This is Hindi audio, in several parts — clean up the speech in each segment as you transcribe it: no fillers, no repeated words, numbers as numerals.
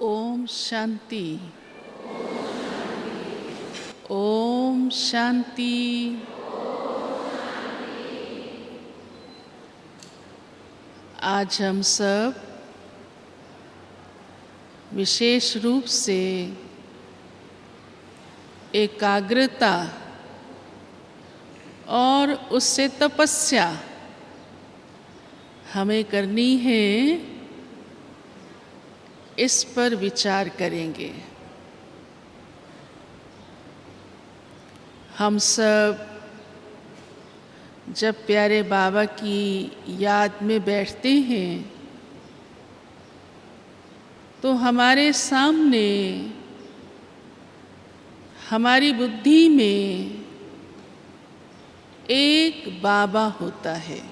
ओम शांति। ओम शांति। आज हम सब विशेष रूप से एकाग्रता और उससे तपस्या हमें करनी है, इस पर विचार करेंगे। हम सब जब प्यारे बाबा की याद में बैठते हैं तो हमारे सामने हमारी बुद्धि में एक बाबा होता है।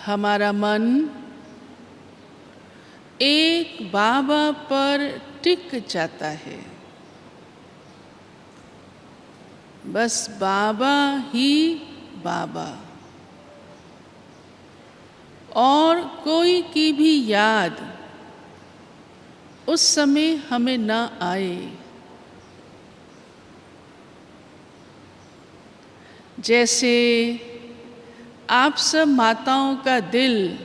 हमारा मन एक बाबा पर टिक जाता है। बस बाबा ही बाबा, और कोई की भी याद उस समय हमें न आए। जैसे आप सब माताओं का दिल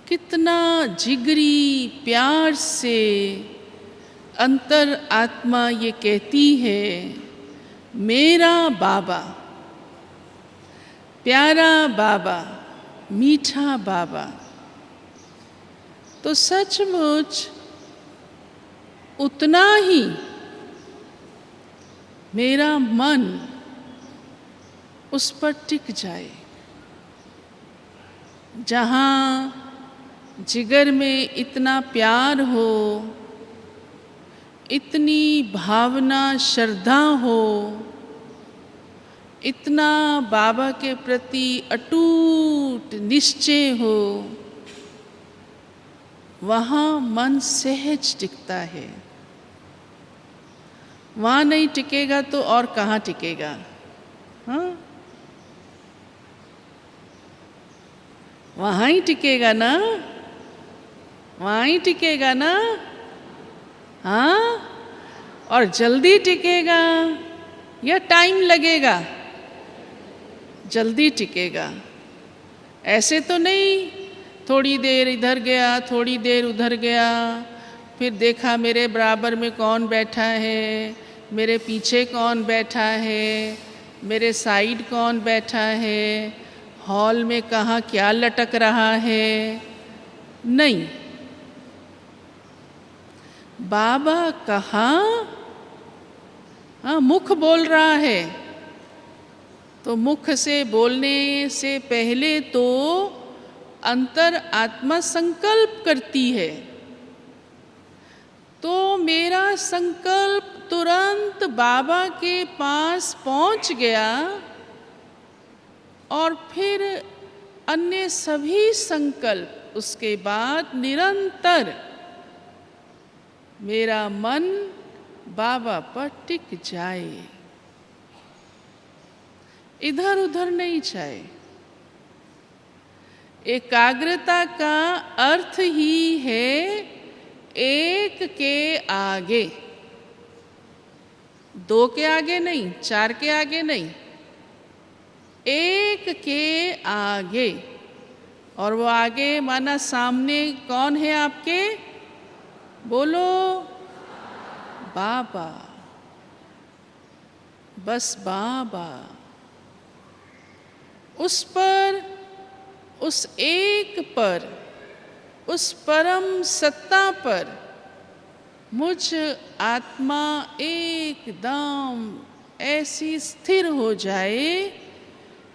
कितना जिगरी प्यार से अंतर आत्मा ये कहती है, मेरा बाबा, प्यारा बाबा, मीठा बाबा, तो सचमुच उतना ही मेरा मन उस पर टिक जाए। जहाँ जिगर में इतना प्यार हो, इतनी भावना श्रद्धा हो, इतना बाबा के प्रति अटूट निश्चय हो, वहाँ मन सहज टिकता है। वहाँ नहीं टिकेगा तो और कहाँ टिकेगा? हाँ, वहाँ ही टिकेगा ना, वहाँ ही टिकेगा ना। हाँ, और जल्दी टिकेगा या टाइम लगेगा? जल्दी टिकेगा। ऐसे तो नहीं थोड़ी देर इधर गया, थोड़ी देर उधर गया, फिर देखा मेरे बराबर में कौन बैठा है, मेरे पीछे कौन बैठा है, मेरे साइड कौन बैठा है, हॉल में कहाँ क्या लटक रहा है। नहीं, बाबा कहाँ? हाँ, मुख बोल रहा है तो मुख से बोलने से पहले तो अंतर आत्मा संकल्प करती है। तो मेरा संकल्प तुरंत बाबा के पास पहुंच गया और फिर अन्य सभी संकल्प उसके बाद निरंतर मेरा मन बाबा पर टिक जाए, इधर उधर नहीं जाए। एकाग्रता का अर्थ ही है एक के आगे, दो के आगे नहीं, चार के आगे नहीं, एक के आगे। और वो आगे माना सामने कौन है आपके? बोलो, बाबा। बस बाबा। उस पर, उस एक पर, उस परम सत्ता पर मुझ आत्मा एकदम ऐसी स्थिर हो जाए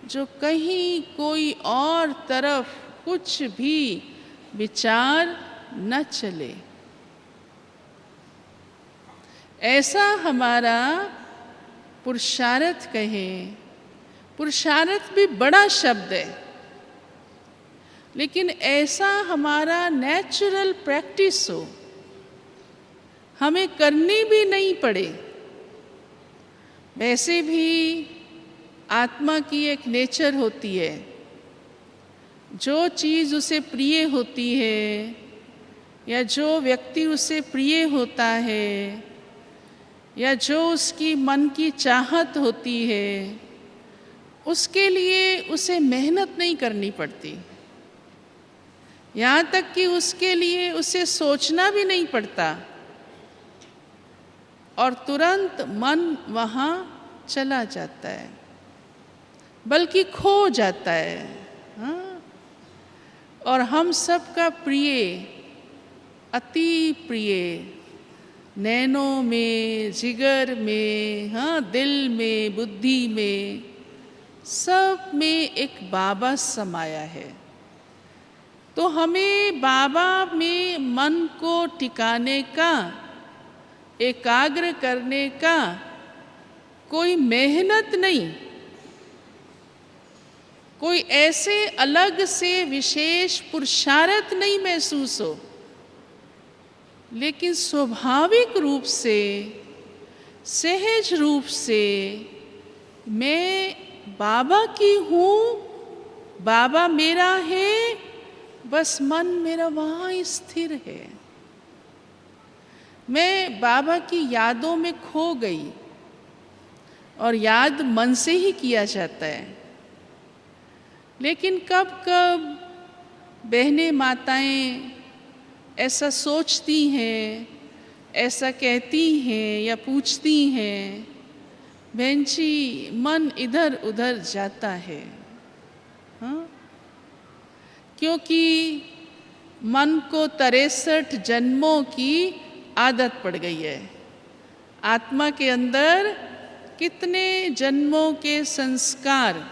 जो कहीं कोई और तरफ कुछ भी विचार न चले। ऐसा हमारा पुरुषार्थ कहें। पुरुषार्थ भी बड़ा शब्द है, लेकिन ऐसा हमारा नेचुरल प्रैक्टिस हो, हमें करनी भी नहीं पड़े। वैसे भी आत्मा की एक नेचर होती है, जो चीज़ उसे प्रिय होती है या जो व्यक्ति उसे प्रिय होता है या जो उसकी मन की चाहत होती है, उसके लिए उसे मेहनत नहीं करनी पड़ती। यहाँ तक कि उसके लिए उसे सोचना भी नहीं पड़ता और तुरंत मन वहाँ चला जाता है, बल्कि खो जाता है। हाँ? और हम सबका प्रिय, अति प्रिय, नैनों में, जिगर में, हाँ, दिल में, बुद्धि में, सब में एक बाबा समाया है। तो हमें बाबा में मन को टिकाने का, एकाग्र करने का कोई मेहनत नहीं, कोई ऐसे अलग से विशेष पुरुषार्थ नहीं महसूस हो, लेकिन स्वाभाविक रूप से, सहज रूप से मैं बाबा की हूँ, बाबा मेरा है, बस मन मेरा वहाँ स्थिर है। मैं बाबा की यादों में खो गई, और याद मन से ही किया जाता है। लेकिन कब कब बहनें माताएं ऐसा सोचती हैं, ऐसा कहती हैं या पूछती हैं, बहन जी मन इधर उधर जाता है। हाँ? क्योंकि मन को 63 जन्मों की आदत पड़ गई है। आत्मा के अंदर कितने जन्मों के संस्कार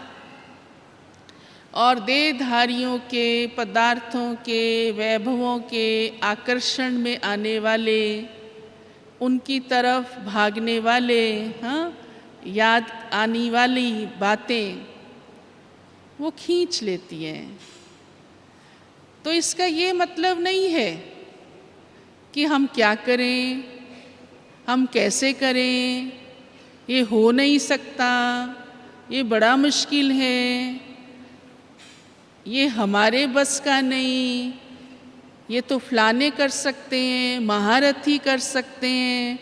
और देहधारियों के, पदार्थों के, वैभवों के आकर्षण में आने वाले, उनकी तरफ भागने वाले, हाँ, याद आने वाली बातें वो खींच लेती हैं। तो इसका ये मतलब नहीं है कि हम क्या करें, हम कैसे करें, ये हो नहीं सकता, ये बड़ा मुश्किल है, ये हमारे बस का नहीं, ये तो फलाने कर सकते हैं, महारथी कर सकते हैं,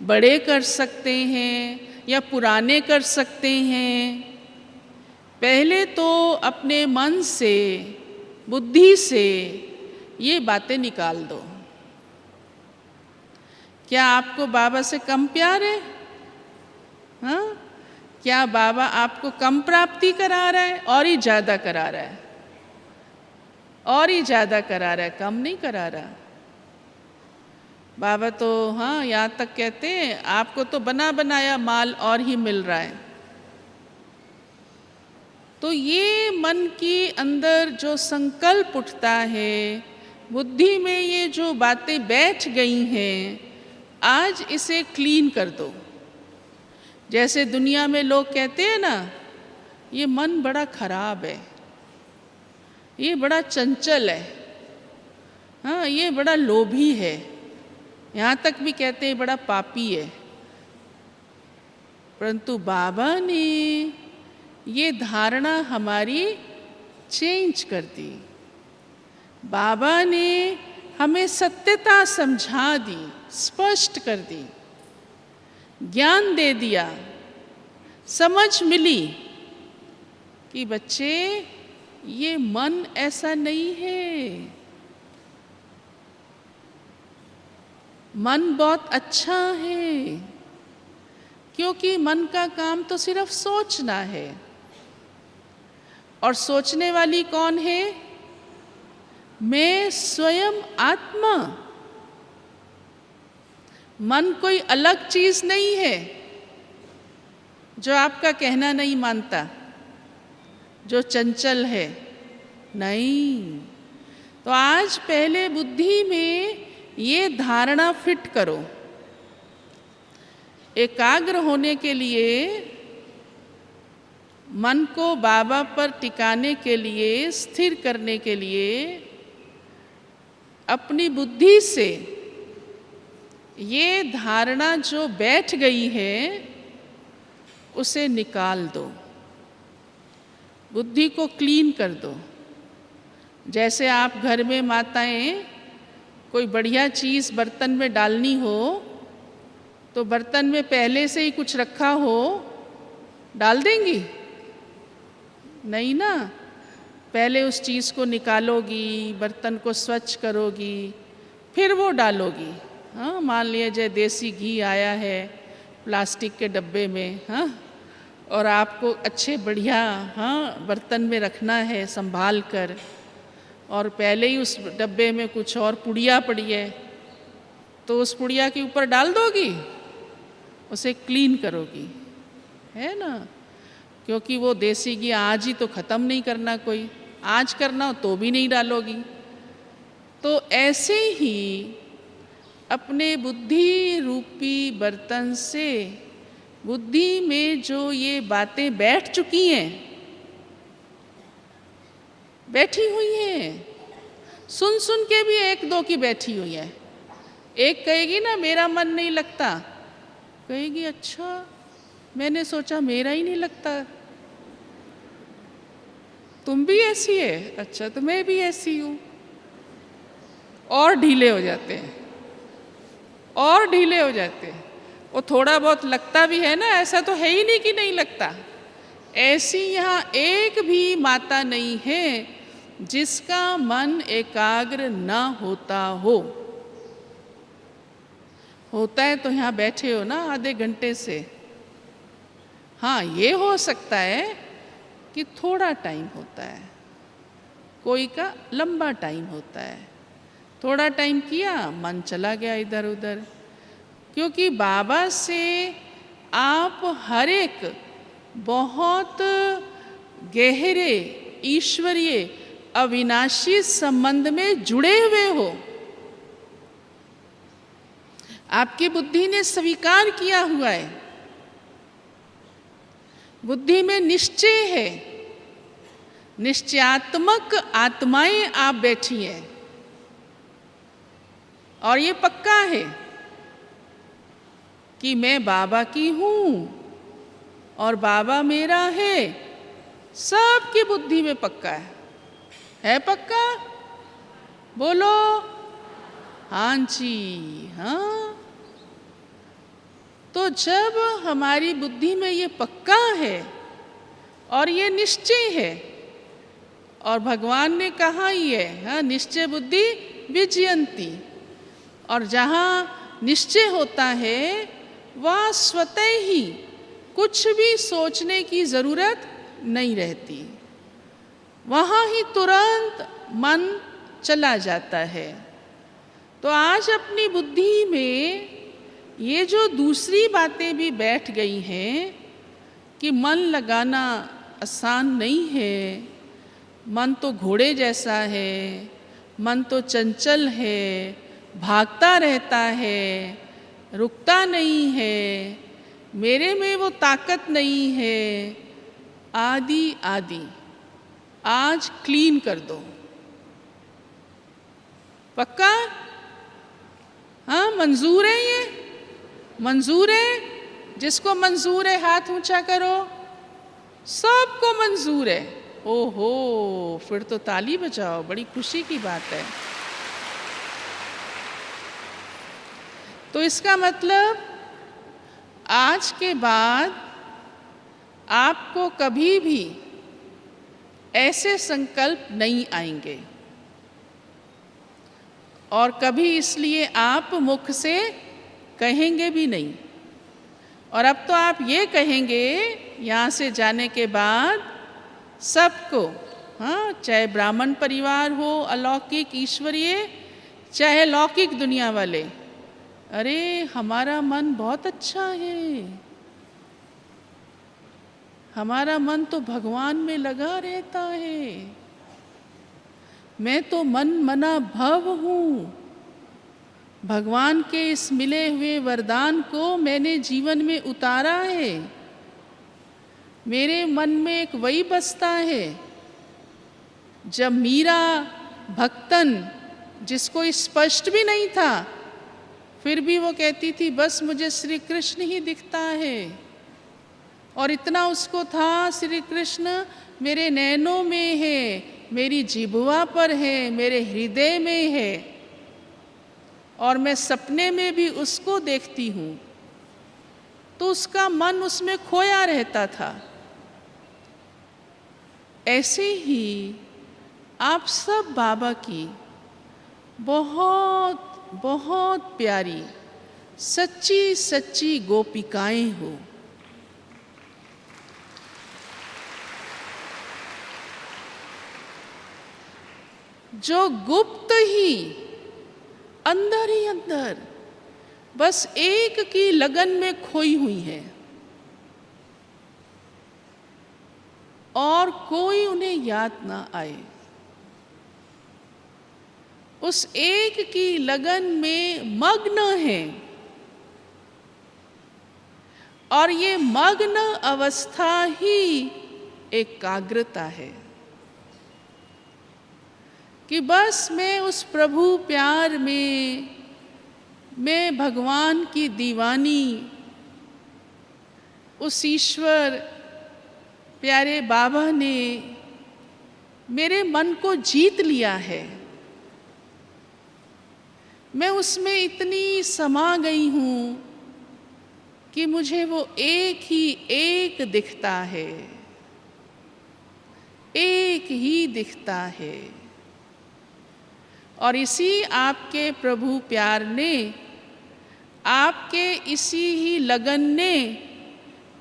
बड़े कर सकते हैं या पुराने कर सकते हैं। पहले तो अपने मन से, बुद्धि से ये बातें निकाल दो। क्या आपको बाबा से कम प्यार है? हाँ? क्या बाबा आपको कम प्राप्ति करा रहा है? और ही ज़्यादा करा रहा है, और ही ज़्यादा करा रहा है, कम नहीं करा रहा। बाबा तो हाँ, यहाँ तक कहते हैं आपको तो बना बनाया माल और ही मिल रहा है। तो ये मन के अंदर जो संकल्प उठता है, बुद्धि में ये जो बातें बैठ गई हैं, आज इसे क्लीन कर दो। जैसे दुनिया में लोग कहते हैं ना, ये मन बड़ा खराब है, ये बड़ा चंचल है, हाँ, ये बड़ा लोभी है, यहाँ तक भी कहते हैं बड़ा पापी है। परंतु बाबा ने ये धारणा हमारी चेंज कर दी। बाबा ने हमें सत्यता समझा दी, स्पष्ट कर दी, ज्ञान दे दिया, समझ मिली कि बच्चे ये मन ऐसा नहीं है, मन बहुत अच्छा है। क्योंकि मन का काम तो सिर्फ सोचना है, और सोचने वाली कौन है? मैं स्वयं आत्मा। मन कोई अलग चीज नहीं है जो आपका कहना नहीं मानता, जो चंचल है, नहीं। तो आज पहले बुद्धि में ये धारणा फिट करो। एकाग्र होने के लिए, मन को बाबा पर टिकाने के लिए, स्थिर करने के लिए, अपनी बुद्धि से ये धारणा जो बैठ गई है उसे निकाल दो, बुद्धि को क्लीन कर दो। जैसे आप घर में माताएं कोई बढ़िया चीज़ बर्तन में डालनी हो तो बर्तन में पहले से ही कुछ रखा हो, डाल देंगी? नहीं ना, पहले उस चीज़ को निकालोगी, बर्तन को स्वच्छ करोगी, फिर वो डालोगी। हाँ, मान लीजिए देसी घी आया है प्लास्टिक के डब्बे में, हाँ, और आपको अच्छे बढ़िया बर्तन में रखना है संभाल कर, और पहले ही उस डब्बे में कुछ और पुड़िया पड़ी है, तो उस पुड़िया के ऊपर डाल दोगी, उसे क्लीन करोगी, है ना? क्योंकि वो देसी घी आज ही तो ख़त्म नहीं करना, कोई आज करना हो तो भी नहीं डालोगी। तो ऐसे ही अपने बुद्धि रूपी बर्तन से बुद्धि में जो ये बातें बैठ चुकी हैं, बैठी हुई हैं, सुन सुन के भी एक दो की बैठी हुई है। एक कहेगी ना मेरा मन नहीं लगता, कहेगी अच्छा मैंने सोचा मेरा ही नहीं लगता, तुम भी ऐसी है, अच्छा तो मैं भी ऐसी हूँ। और ढीले हो जाते हैं, और ढीले हो जाते हैं। वो थोड़ा बहुत लगता भी है ना, ऐसा तो है ही नहीं कि नहीं लगता। ऐसी यहाँ एक भी माता नहीं है जिसका मन एकाग्र न होता हो। होता है तो यहाँ बैठे हो ना आधे घंटे से। हाँ, ये हो सकता है कि थोड़ा टाइम होता है, कोई का लंबा टाइम होता है। थोड़ा टाइम किया, मन चला गया इधर उधर। क्योंकि बाबा से आप हर एक बहुत गहरे ईश्वरीय अविनाशी संबंध में जुड़े हुए हो। आपकी बुद्धि ने स्वीकार किया हुआ है, बुद्धि में निश्चय है, निश्चयात्मक आत्माएं आप बैठी हैं, और ये पक्का है कि मैं बाबा की हूँ और बाबा मेरा है। सबकी बुद्धि में पक्का है पक्का? बोलो हाँ जी, हाँ। तो जब हमारी बुद्धि में ये पक्का है और ये निश्चय है, और भगवान ने कहा ही है, हाँ, निश्चय बुद्धि विजयंती, और जहाँ निश्चय होता है वह स्वतः ही कुछ भी सोचने की ज़रूरत नहीं रहती, वहाँ ही तुरंत मन चला जाता है। तो आज अपनी बुद्धि में ये जो दूसरी बातें भी बैठ गई हैं कि मन लगाना आसान नहीं है, मन तो घोड़े जैसा है, मन तो चंचल है, भागता रहता है, रुकता नहीं है, मेरे में वो ताकत नहीं है, आदि आदि। आज क्लीन कर दो, पक्का? हाँ, मंजूर है ये? मंजूर है? जिसको मंजूर है हाथ ऊंचा करो। सबको मंजूर है। ओहो, फिर तो ताली बजाओ, बड़ी खुशी की बात है। तो इसका मतलब आज के बाद आपको कभी भी ऐसे संकल्प नहीं आएंगे, और कभी इसलिए आप मुख से कहेंगे भी नहीं। और अब तो आप ये कहेंगे यहाँ से जाने के बाद सबको, हाँ, चाहे ब्राह्मण परिवार हो, अलौकिक ईश्वरीय, चाहे लौकिक दुनिया वाले, अरे हमारा मन बहुत अच्छा है, हमारा मन तो भगवान में लगा रहता है, मैं तो मन मना भव हूँ, भगवान के इस मिले हुए वरदान को मैंने जीवन में उतारा है, मेरे मन में एक वही बसता है। जब मीरा भक्तन, जिसको स्पष्ट भी नहीं था, फिर भी वो कहती थी बस मुझे श्री कृष्ण ही दिखता है, और इतना उसको था श्री कृष्ण मेरे नैनों में है, मेरी जिह्वा पर है, मेरे हृदय में है, और मैं सपने में भी उसको देखती हूँ, तो उसका मन उसमें खोया रहता था। ऐसे ही आप सब बाबा की बहुत बहुत प्यारी सच्ची सच्ची गोपिकाएं हो। जो गुप्त ही अंदर बस एक की लगन में खोई हुई है, और कोई उन्हें याद ना आए। उस एक की लगन में मग्न है, और ये मग्न अवस्था ही एकाग्रता है कि बस मैं उस प्रभु प्यार में, मैं भगवान की दीवानी, उस ईश्वर प्यारे बाबा ने मेरे मन को जीत लिया है। मैं उसमें इतनी समा गई हूँ कि मुझे वो एक ही एक दिखता है, एक ही दिखता है। और इसी आपके प्रभु प्यार ने, आपके इसी ही लगन ने,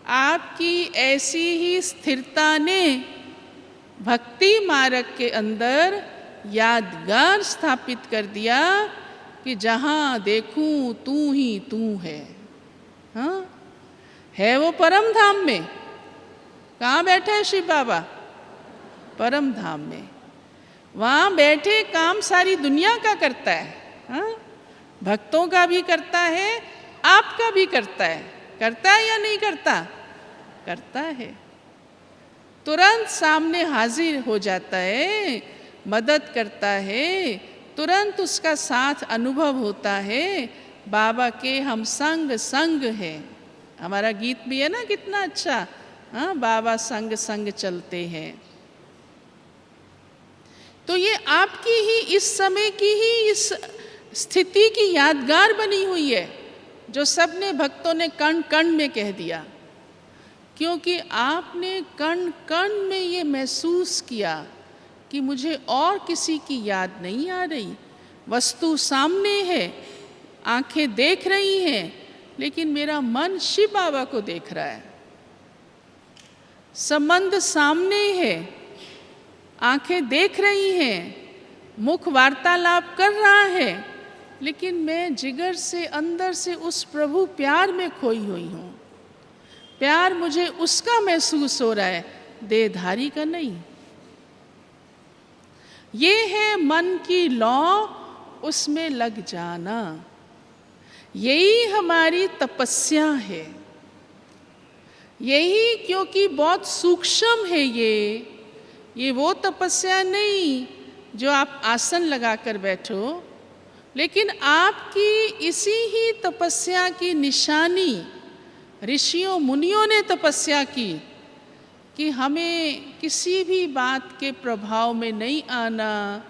आपकी ऐसी ही स्थिरता ने भक्ति मार्ग के अंदर यादगार स्थापित कर दिया कि जहाँ देखूं तू ही तू है। हाँ, है वो परम धाम में। कहाँ बैठा है शिव बाबा? परम धाम में। वहाँ बैठे काम सारी दुनिया का करता है। हाँ, भक्तों का भी करता है, आपका भी करता है। करता है या नहीं करता? करता है। तुरंत सामने हाजिर हो जाता है, मदद करता है, तुरंत उसका साथ अनुभव होता है। बाबा के हम संग संग है। हमारा गीत भी है ना, कितना अच्छा। हाँ, बाबा संग संग चलते हैं। तो ये आपकी ही इस समय की ही इस स्थिति की यादगार बनी हुई है, जो सबने भक्तों ने कण कण में कह दिया, क्योंकि आपने कण कण में ये महसूस किया कि मुझे और किसी की याद नहीं आ रही। वस्तु सामने है, आंखें देख रही हैं, लेकिन मेरा मन शिव बाबा को देख रहा है। संबंध सामने है, आंखें देख रही हैं, मुख वार्तालाप कर रहा है, लेकिन मैं जिगर से, अंदर से उस प्रभु प्यार में खोई हुई हूँ। प्यार मुझे उसका महसूस हो रहा है, देहधारी का नहीं। ये है मन की लौ, उसमें लग जाना। यही हमारी तपस्या है। यही, क्योंकि बहुत सूक्ष्म है ये वो तपस्या नहीं जो आप आसन लगाकर बैठो, लेकिन आपकी इसी ही तपस्या की निशानी ऋषियों मुनियों ने तपस्या की कि हमें किसी भी बात के प्रभाव में नहीं आना,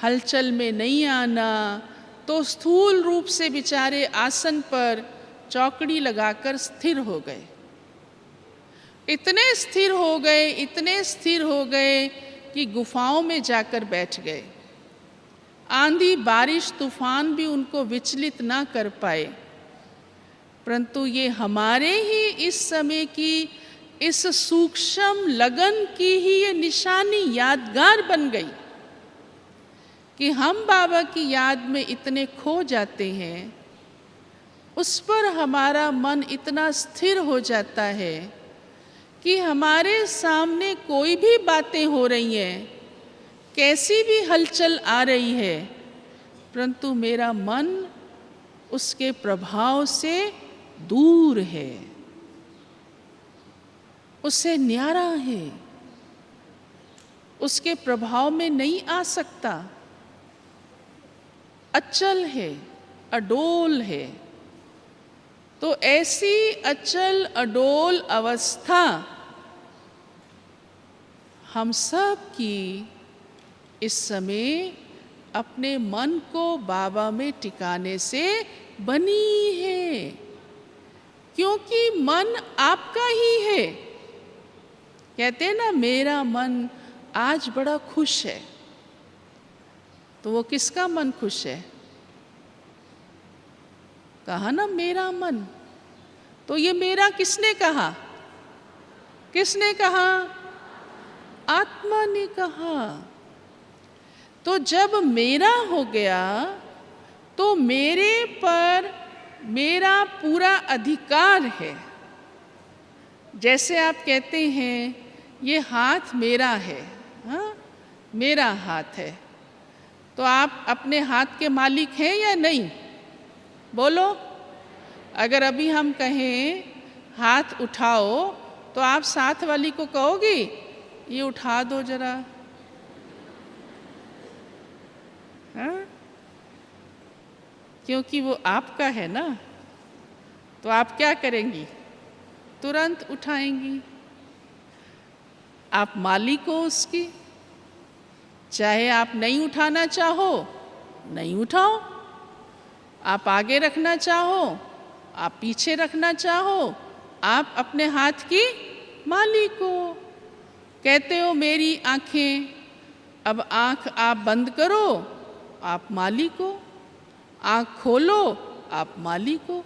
हलचल में नहीं आना। तो स्थूल रूप से बेचारे आसन पर चौकड़ी लगाकर स्थिर हो गए। इतने स्थिर हो गए, इतने स्थिर हो गए कि गुफाओं में जाकर बैठ गए। आंधी बारिश तूफान भी उनको विचलित ना कर पाए। परंतु ये हमारे ही इस समय की इस सूक्ष्म लगन की ही ये निशानी यादगार बन गई कि हम बाबा की याद में इतने खो जाते हैं, उस पर हमारा मन इतना स्थिर हो जाता है कि हमारे सामने कोई भी बातें हो रही हैं, कैसी भी हलचल आ रही है, परंतु मेरा मन उसके प्रभाव से दूर है, उससे न्यारा है, उसके प्रभाव में नहीं आ सकता। अचल है, अडोल है। तो ऐसी अचल अडोल अवस्था हम सब की इस समय अपने मन को बाबा में टिकाने से बनी है, क्योंकि मन आपका ही है। कहते हैं ना, मेरा मन आज बड़ा खुश है, तो वो किसका मन खुश है? कहा ना मेरा मन। तो ये मेरा किसने कहा? किसने कहा? आत्मा ने कहा। तो जब मेरा हो गया तो मेरे पर मेरा पूरा अधिकार है। जैसे आप कहते हैं ये हाथ मेरा है, हाँ, मेरा हाथ है, तो आप अपने हाथ के मालिक हैं या नहीं? बोलो। अगर अभी हम कहें हाथ उठाओ, तो आप साथ वाली को कहोगे ये उठा दो जरा, हाँ? क्योंकि वो आपका है ना, तो आप क्या करेंगी? तुरंत उठाएंगी। आप मालिक हो उसकी, चाहे आप नहीं उठाना चाहो नहीं उठाओ, आप आगे रखना चाहो आप पीछे रखना चाहो, आप अपने हाथ की मालिक हो। कहते हो मेरी आंखें, अब आंख आप बंद करो, आप मालिक हो, आंख खोलो, आप मालिक हो।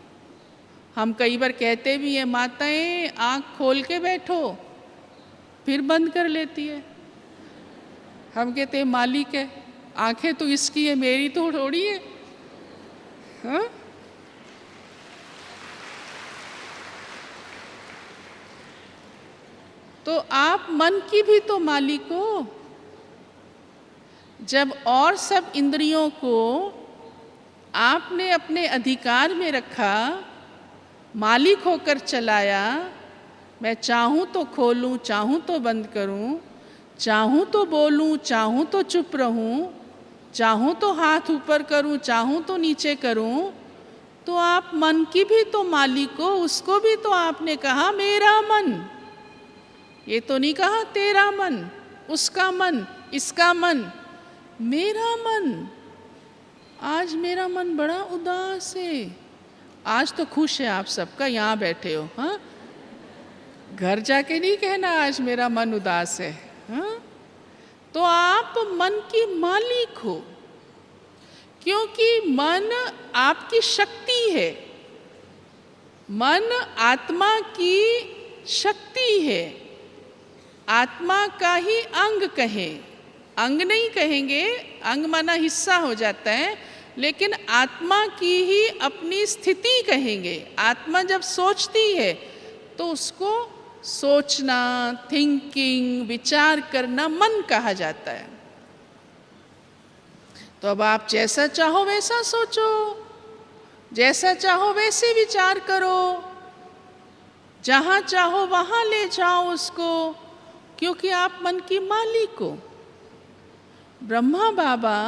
हम कई बार कहते भी हैं, माताएं आंख खोल के बैठो, फिर बंद कर लेती है। हम कहते हैं मालिक है, आंखें तो इसकी है, मेरी तो थोड़ी है, हाँ? तो आप मन की भी तो मालिक हो। जब और सब इंद्रियों को आपने अपने अधिकार में रखा, मालिक होकर चलाया, मैं चाहूँ तो खोलूँ, चाहूँ तो बंद करूँ, चाहूँ तो बोलूँ, चाहूँ तो चुप रहूँ, चाहूँ तो हाथ ऊपर करूँ, चाहूँ तो नीचे करूँ, तो आप मन की भी तो मालिक हो। उसको भी तो आपने कहा मेरा मन, ये तो नहीं कहा तेरा मन, उसका मन, इसका मन, मेरा मन। आज मेरा मन बड़ा उदास है। आज तो खुश है आप सबका, यहाँ बैठे हो, हाँ? घर जाके नहीं कहना आज मेरा मन उदास है, हाँ? तो आप मन की मालिक हो, क्योंकि मन आपकी शक्ति है, मन आत्मा की शक्ति है। आत्मा का ही अंग कहें, अंग नहीं कहेंगे, अंग माना हिस्सा हो जाता है, लेकिन आत्मा की ही अपनी स्थिति कहेंगे। आत्मा जब सोचती है तो उसको सोचना, थिंकिंग, विचार करना मन कहा जाता है। तो अब आप जैसा चाहो वैसा सोचो, जैसा चाहो वैसे विचार करो, जहाँ चाहो वहाँ ले जाओ उसको, क्योंकि आप मन की मालिक हो। ब्रह्मा बाबा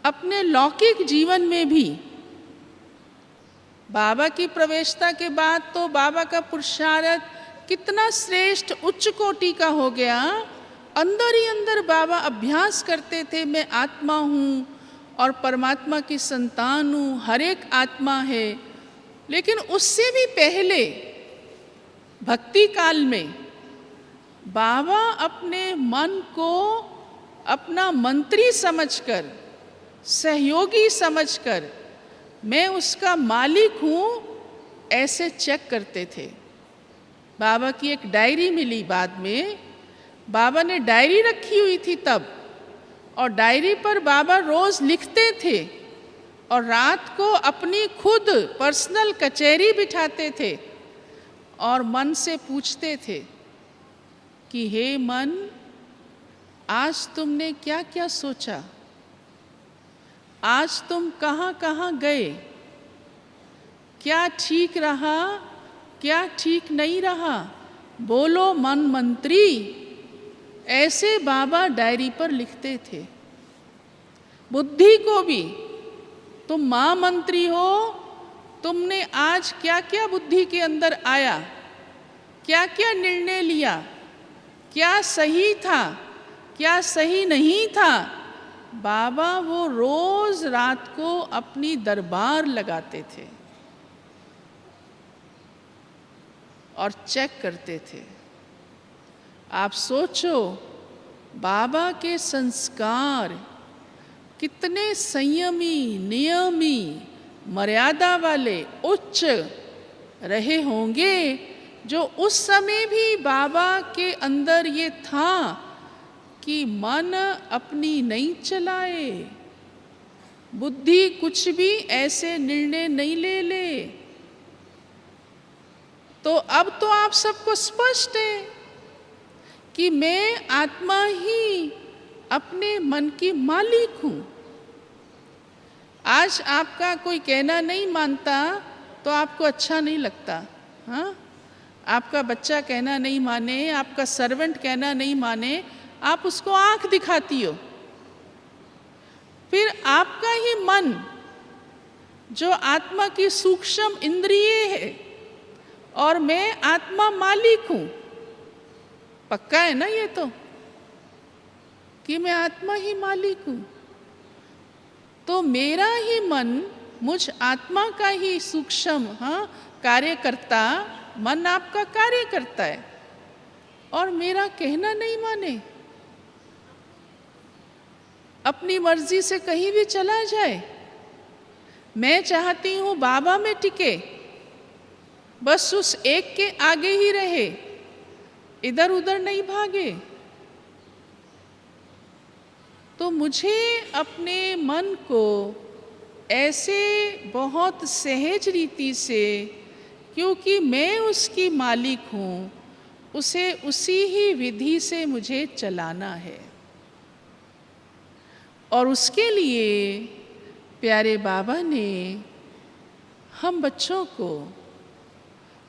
अपने लौकिक जीवन में भी, बाबा की प्रवेशता के बाद तो बाबा का पुरुषार्थ कितना श्रेष्ठ उच्च कोटि का हो गया। अंदर ही अंदर बाबा अभ्यास करते थे, मैं आत्मा हूँ और परमात्मा की संतान हूँ, हर एक आत्मा है। लेकिन उससे भी पहले भक्ति काल में बाबा अपने मन को अपना मंत्री समझकर, सहयोगी समझकर, मैं उसका मालिक हूँ, ऐसे चेक करते थे। बाबा की एक डायरी मिली बाद में, बाबा ने डायरी रखी हुई थी तब, और डायरी पर बाबा रोज़ लिखते थे और रात को अपनी खुद पर्सनल कचहरी बिठाते थे और मन से पूछते थे कि हे मन, आज तुमने क्या क्या सोचा, आज तुम कहाँ कहाँ गए, क्या ठीक रहा, क्या ठीक नहीं रहा, बोलो मन मंत्री। ऐसे बाबा डायरी पर लिखते थे। बुद्धि को भी, तुम माँ मंत्री हो, तुमने आज क्या क्या बुद्धि के अंदर आया, क्या क्या निर्णय लिया, क्या सही था, क्या सही नहीं था, बाबा वो रोज रात को अपनी दरबार लगाते थे और चेक करते थे। आप सोचो, बाबा के संस्कार कितने संयमी, नियमी, मर्यादा वाले, उच्च रहे होंगे, जो उस समय भी बाबा के अंदर ये था कि मन अपनी नहीं चलाए, बुद्धि कुछ भी ऐसे निर्णय नहीं ले। तो अब तो आप सबको स्पष्ट है कि मैं आत्मा ही अपने मन की मालिक हूँ। आज आपका कोई कहना नहीं मानता तो आपको अच्छा नहीं लगता, हाँ? आपका बच्चा कहना नहीं माने, आपका सर्वेंट कहना नहीं माने, आप उसको आंख दिखाती हो। फिर आपका ही मन, जो आत्मा की सूक्ष्म इंद्रिय है, और मैं आत्मा मालिक हूँ, पक्का है ना ये तो, कि मैं आत्मा ही मालिक हूँ। तो मेरा ही मन मुझ आत्मा का ही सूक्ष्म, हाँ, कार्यकर्ता, मन आपका कार्य करता है और मेरा कहना नहीं माने, अपनी मर्जी से कहीं भी चला जाए। मैं चाहती हूँ बाबा में टिके, बस उस एक के आगे ही रहे, इधर उधर नहीं भागे। तो मुझे अपने मन को ऐसे बहुत सहज रीति से, क्योंकि मैं उसकी मालिक हूँ, उसे उसी ही विधि से मुझे चलाना है। और उसके लिए प्यारे बाबा ने हम बच्चों को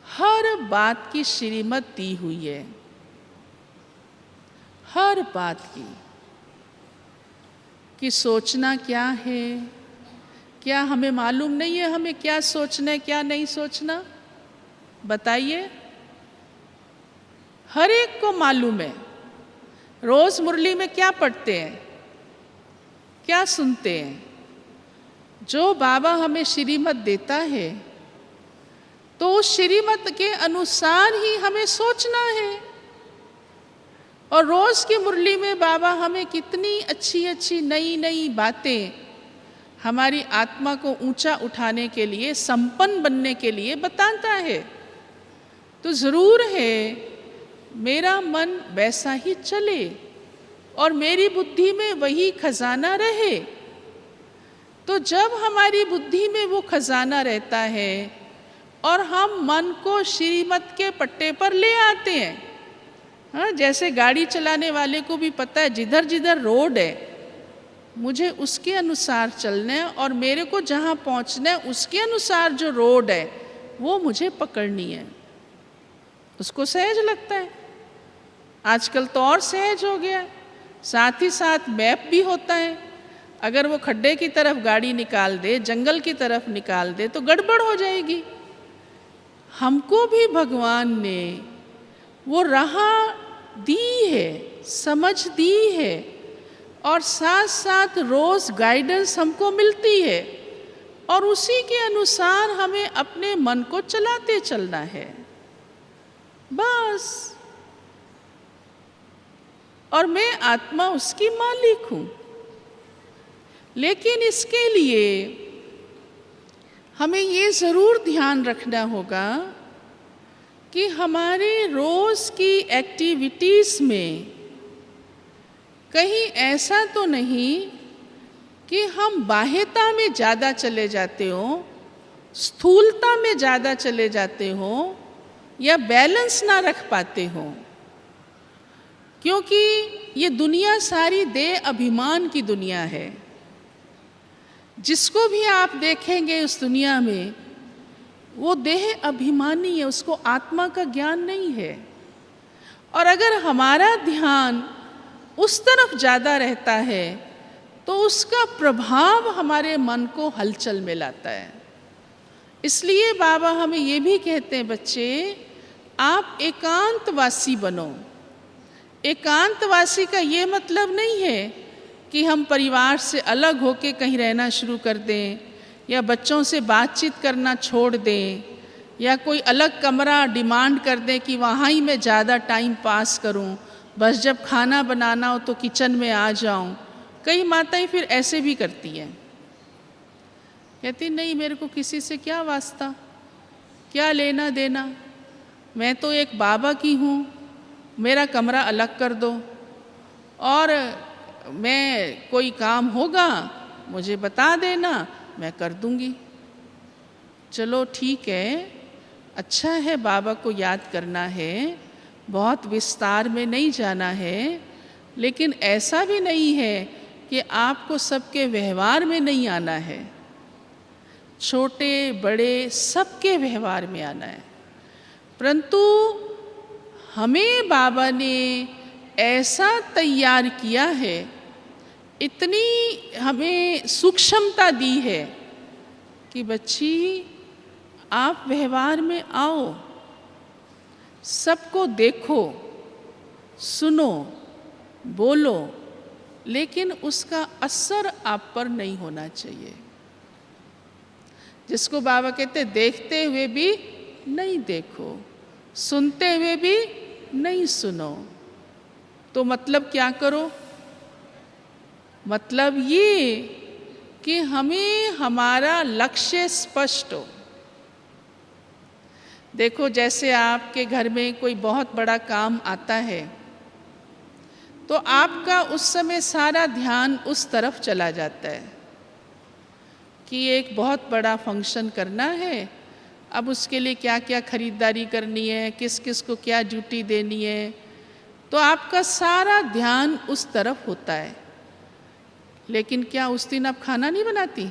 हर बात की श्रीमत दी हुई है, हर बात की, कि सोचना क्या है, क्या हमें मालूम नहीं है हमें क्या सोचना है, क्या नहीं सोचना? बताइए, हर एक को मालूम है। रोज मुरली में क्या पढ़ते हैं, क्या सुनते हैं? जो बाबा हमें श्रीमत देता है, तो उस श्रीमत के अनुसार ही हमें सोचना है। और रोज की मुरली में बाबा हमें कितनी अच्छी अच्छी नई नई बातें हमारी आत्मा को ऊंचा उठाने के लिए, संपन्न बनने के लिए बताता है। तो ज़रूर है मेरा मन वैसा ही चले और मेरी बुद्धि में वही खजाना रहे। तो जब हमारी बुद्धि में वो खजाना रहता है और हम मन को श्रीमत के पट्टे पर ले आते हैं, हाँ, जैसे गाड़ी चलाने वाले को भी पता है जिधर जिधर रोड है मुझे उसके अनुसार चलना है, और मेरे को जहाँ पहुँचना है उसके अनुसार जो रोड है वो मुझे पकड़नी है। उसको सहज लगता है। आजकल तो और सहज हो गया, साथ ही साथ मैप भी होता है। अगर वो खड्डे की तरफ गाड़ी निकाल दे, जंगल की तरफ निकाल दे, तो गड़बड़ हो जाएगी। हमको भी भगवान ने वो राह दी है, समझ दी है, और साथ साथ रोज गाइडेंस हमको मिलती है, और उसी के अनुसार हमें अपने मन को चलाते चलना है, बस। और मैं आत्मा उसकी मालिक हूँ। लेकिन इसके लिए हमें ये ज़रूर ध्यान रखना होगा कि हमारे रोज़ की एक्टिविटीज़ में कहीं ऐसा तो नहीं कि हम बाह्यता में ज़्यादा चले जाते हों, स्थूलता में ज़्यादा चले जाते हों, या बैलेंस ना रख पाते हों। क्योंकि ये दुनिया सारी देह अभिमान की दुनिया है। जिसको भी आप देखेंगे उस दुनिया में, वो देह अभिमानी है, उसको आत्मा का ज्ञान नहीं है। और अगर हमारा ध्यान उस तरफ ज़्यादा रहता है तो उसका प्रभाव हमारे मन को हलचल में लाता है। इसलिए बाबा हमें ये भी कहते हैं, बच्चे आप एकांतवासी बनो। एकांतवासी का ये मतलब नहीं है कि हम परिवार से अलग होके कहीं रहना शुरू कर दें, या बच्चों से बातचीत करना छोड़ दें, या कोई अलग कमरा डिमांड कर दें कि वहाँ ही मैं ज़्यादा टाइम पास करूँ, बस जब खाना बनाना हो तो किचन में आ जाऊँ। कई माताएं फिर ऐसे भी करती हैं, कहती नहीं मेरे को किसी से क्या वास्ता, क्या लेना देना, मैं तो एक बाबा की हूँ, मेरा कमरा अलग कर दो, और मैं कोई काम होगा मुझे बता देना, मैं कर दूंगी। चलो ठीक है, अच्छा है, बाबा को याद करना है, बहुत विस्तार में नहीं जाना है, लेकिन ऐसा भी नहीं है कि आपको सबके व्यवहार में नहीं आना है। छोटे बड़े सबके व्यवहार में आना है, परंतु हमें बाबा ने ऐसा तैयार किया है, इतनी हमें सूक्ष्मता दी है कि बच्ची आप व्यवहार में आओ, सबको देखो, सुनो, बोलो, लेकिन उसका असर आप पर नहीं होना चाहिए। जिसको बाबा कहते देखते हुए भी नहीं देखो, सुनते हुए भी नहीं सुनो। तो मतलब क्या करो? मतलब ये कि हमें हमारा लक्ष्य स्पष्ट हो। देखो, जैसे आपके घर में कोई बहुत बड़ा काम आता है तो आपका उस समय सारा ध्यान उस तरफ चला जाता है कि एक बहुत बड़ा फंक्शन करना है, अब उसके लिए क्या क्या खरीदारी करनी है, किस किस को क्या ड्यूटी देनी है, तो आपका सारा ध्यान उस तरफ होता है। लेकिन क्या उस दिन आप खाना नहीं बनाती?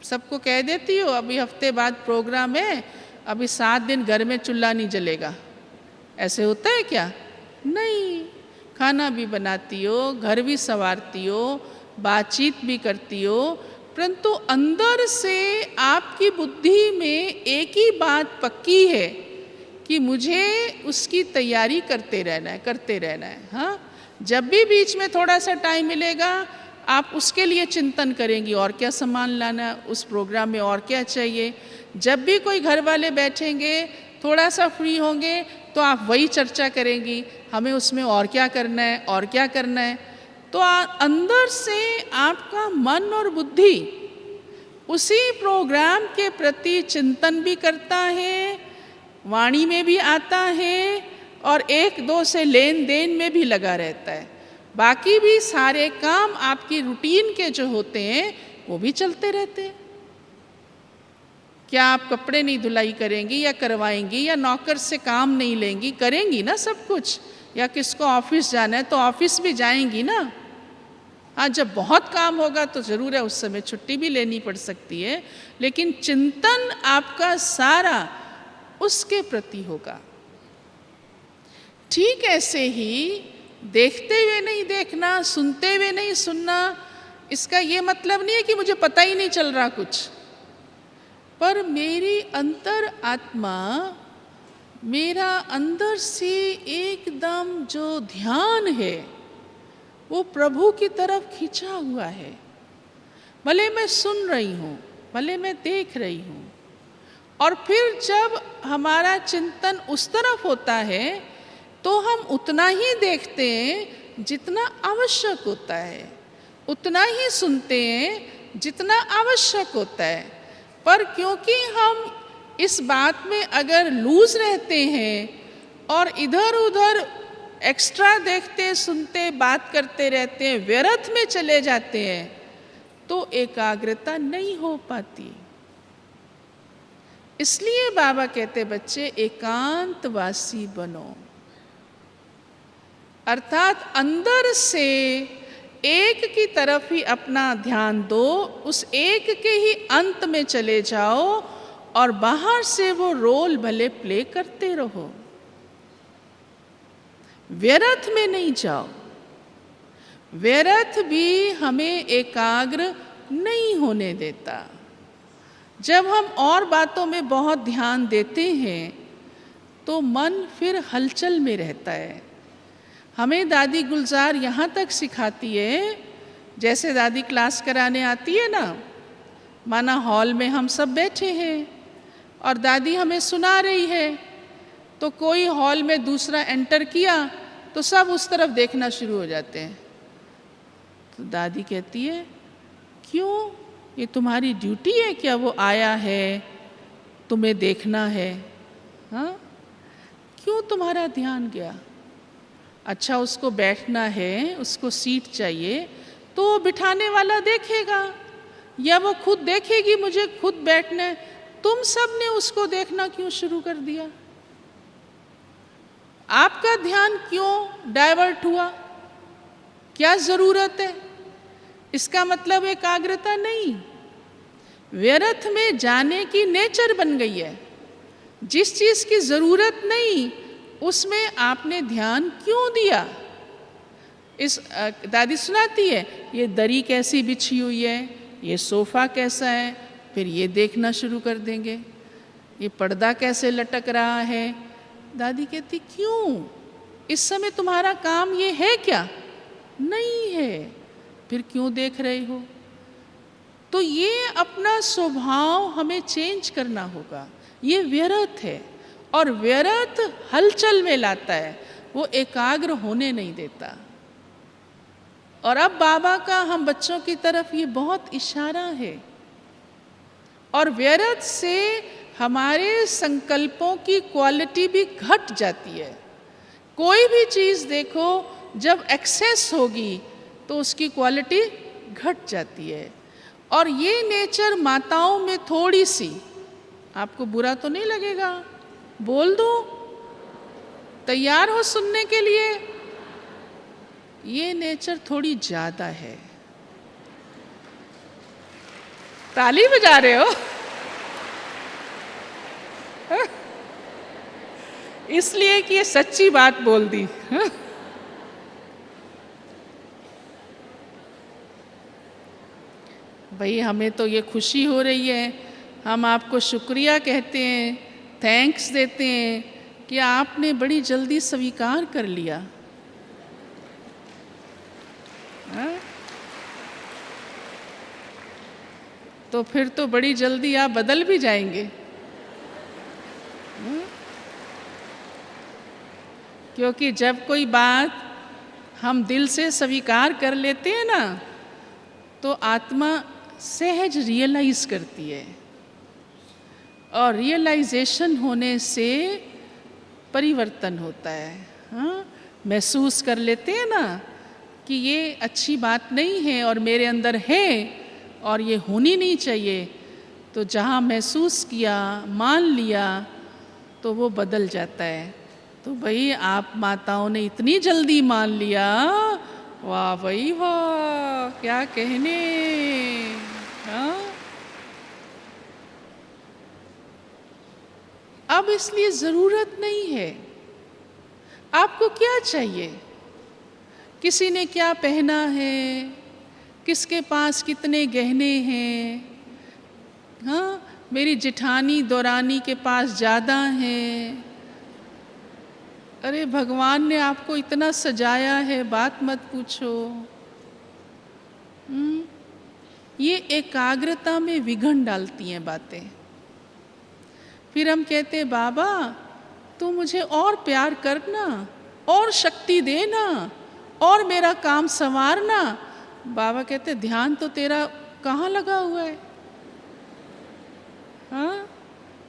सबको कह देती हो अभी हफ्ते बाद प्रोग्राम है, अभी 7 दिन घर में चूल्हा नहीं जलेगा। ऐसे होता है क्या? नहीं, खाना भी बनाती हो, घर भी संवारती हो, बातचीत भी करती हो, परंतु अंदर से आपकी बुद्धि में एक ही बात पक्की है कि मुझे उसकी तैयारी करते रहना है। हाँ, जब भी बीच में थोड़ा सा टाइम मिलेगा आप उसके लिए चिंतन करेंगी, और क्या सामान लाना उस प्रोग्राम में, और क्या चाहिए। जब भी कोई घर वाले बैठेंगे, थोड़ा सा फ्री होंगे, तो आप वही चर्चा करेंगी, हमें उसमें और क्या करना है, और क्या करना है। तो अंदर से आपका मन और बुद्धि उसी प्रोग्राम के प्रति चिंतन भी करता है, वाणी में भी आता है, और एक दो से लेन देन में भी लगा रहता है। बाकी भी सारे काम आपकी रूटीन के जो होते हैं वो भी चलते रहते हैं। क्या आप कपड़े नहीं धुलाई करेंगी या करवाएंगी, या नौकर से काम नहीं लेंगी? करेंगी ना सब कुछ। या किसको ऑफिस जाना है तो ऑफिस भी जाएंगी ना। हाँ, जब बहुत काम होगा तो ज़रूर है उस समय छुट्टी भी लेनी पड़ सकती है, लेकिन चिंतन आपका सारा उसके प्रति होगा। ठीक ऐसे ही देखते हुए नहीं देखना, सुनते हुए नहीं सुनना, इसका ये मतलब नहीं है कि मुझे पता ही नहीं चल रहा कुछ, पर मेरी अंतर आत्मा, मेरा अंदर से एकदम जो ध्यान है वो प्रभु की तरफ खींचा हुआ है। भले मैं सुन रही हूँ, भले मैं देख रही हूँ, और फिर जब हमारा चिंतन उस तरफ होता है तो हम उतना ही देखते हैं जितना आवश्यक होता है, उतना ही सुनते हैं जितना आवश्यक होता है। पर क्योंकि हम इस बात में अगर लूज रहते हैं और इधर उधर एक्स्ट्रा देखते सुनते बात करते रहते हैं, व्यर्थ में चले जाते हैं, तो एकाग्रता नहीं हो पाती। इसलिए बाबा कहते बच्चे एकांतवासी बनो, अर्थात अंदर से एक की तरफ ही अपना ध्यान दो, उस एक के ही अंत में चले जाओ, और बाहर से वो रोल भले प्ले करते रहो, व्यर्थ में नहीं जाओ। व्यर्थ भी हमें एकाग्र नहीं होने देता। जब हम और बातों में बहुत ध्यान देते हैं तो मन फिर हलचल में रहता है, हमें दादी गुलजार यहाँ तक सिखाती है, जैसे दादी क्लास कराने आती है ना, माना हॉल में हम सब बैठे हैं और दादी हमें सुना रही है, तो कोई हॉल में दूसरा एंटर किया तो सब उस तरफ देखना शुरू हो जाते हैं। तो दादी कहती है, क्यों, ये तुम्हारी ड्यूटी है क्या, वो आया है तुम्हें देखना है, हाँ, क्यों तुम्हारा ध्यान गया? अच्छा, उसको बैठना है, उसको सीट चाहिए, तो वो बिठाने वाला देखेगा या वो खुद देखेगी मुझे खुद बैठना है। तुम सब ने उसको देखना क्यों शुरू कर दिया? आपका ध्यान क्यों डाइवर्ट हुआ? क्या ज़रूरत है? इसका मतलब एकाग्रता नहीं, व्यर्थ में जाने की नेचर बन गई है। जिस चीज़ की ज़रूरत नहीं उसमें आपने ध्यान क्यों दिया? इस दादी सुनाती है, ये दरी कैसी बिछी हुई है, ये सोफ़ा कैसा है, फिर ये देखना शुरू कर देंगे, ये पर्दा कैसे लटक रहा है। दादी कहती, क्यों, इस समय तुम्हारा काम ये है क्या? नहीं है, फिर क्यों देख रहे हो? तो ये अपना स्वभाव हमें चेंज करना होगा। ये व्यर्थ है और व्यर्थ हलचल में लाता है, वो एकाग्र होने नहीं देता। और अब बाबा का हम बच्चों की तरफ ये बहुत इशारा है। और व्यर्थ से हमारे संकल्पों की क्वालिटी भी घट जाती है। कोई भी चीज़ देखो, जब एक्सेस होगी तो उसकी क्वालिटी घट जाती है। और ये नेचर माताओं में थोड़ी सी, आपको बुरा तो नहीं लगेगा, बोल दो, तैयार हो सुनने के लिए, ये नेचर थोड़ी ज़्यादा है। ताली बजा रहे हो? इसलिए कि ये सच्ची बात बोल दी। भाई, हमें तो ये खुशी हो रही है, हम आपको शुक्रिया कहते हैं, थैंक्स देते हैं कि आपने बड़ी जल्दी स्वीकार कर लिया। तो फिर तो बड़ी जल्दी आप बदल भी जाएंगे। क्योंकि जब कोई बात हम दिल से स्वीकार कर लेते हैं ना, तो आत्मा सहज रियलाइज करती है, और रियलाइजेशन होने से परिवर्तन होता है। हाँ, महसूस कर लेते हैं ना कि ये अच्छी बात नहीं है और मेरे अंदर है और ये होनी नहीं चाहिए, तो जहाँ महसूस किया, मान लिया, तो वो बदल जाता है। तो भाई, आप माताओं ने इतनी जल्दी मान लिया, वाह भाई वाह, क्या कहने। हाँ, अब इसलिए ज़रूरत नहीं है। आपको क्या चाहिए? किसी ने क्या पहना है, किसके पास कितने गहने हैं, हाँ, मेरी जेठानी दौरानी के पास ज़्यादा हैं, अरे भगवान ने आपको इतना सजाया है, बात मत पूछो। ये एकाग्रता में विघन डालती हैं बातें। फिर हम कहते हैं, बाबा तू मुझे और प्यार करना, और शक्ति देना, और मेरा काम संवारना। बाबा कहते, ध्यान तो तेरा कहाँ लगा हुआ है? हाँ,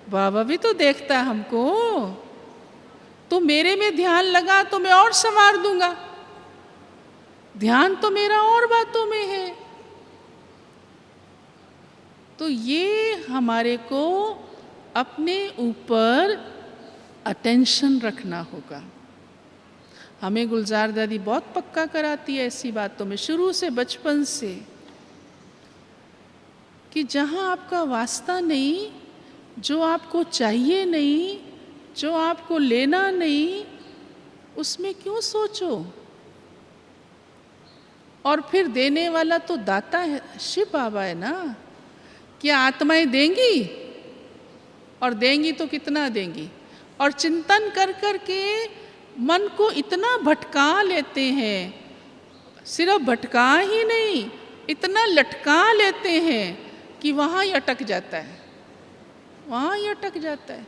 बाबा भी तो देखता है हमको। तो मेरे में ध्यान लगा तो मैं और संवार दूंगा। ध्यान तो मेरा और बातों में है। तो ये हमारे को अपने ऊपर अटेंशन रखना होगा। हमें गुलजार दादी बहुत पक्का कराती है ऐसी बातों में, शुरू से, बचपन से, कि जहाँ आपका वास्ता नहीं, जो आपको चाहिए नहीं, जो आपको लेना नहीं, उसमें क्यों सोचो। और फिर देने वाला तो दाता है, शिव बाबा है ना। क्या आत्माएं देंगी? और देंगी तो कितना देंगी? और चिंतन कर कर के मन को इतना भटका लेते हैं, सिर्फ भटका ही नहीं, इतना लटका लेते हैं कि वहाँ ही अटक जाता है, वहाँ ही अटक जाता है।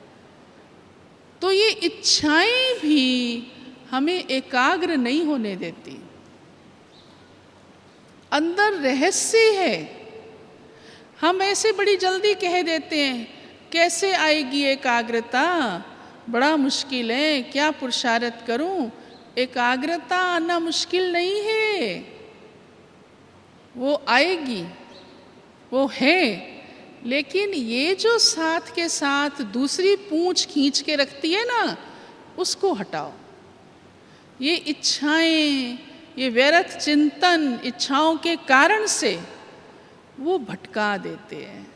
तो ये इच्छाएं भी हमें एकाग्र नहीं होने देती। अंदर रहस्य है, हम ऐसे बड़ी जल्दी कह देते हैं कैसे आएगी एकाग्रता, बड़ा मुश्किल है, क्या पुरुषार्थ करूं। एकाग्रता आना मुश्किल नहीं है, वो आएगी, वो है। लेकिन ये जो साथ के साथ दूसरी पूंछ खींच के रखती है ना, उसको हटाओ। ये इच्छाएं, ये व्यर्थ चिंतन इच्छाओं के कारण से वो भटका देते हैं।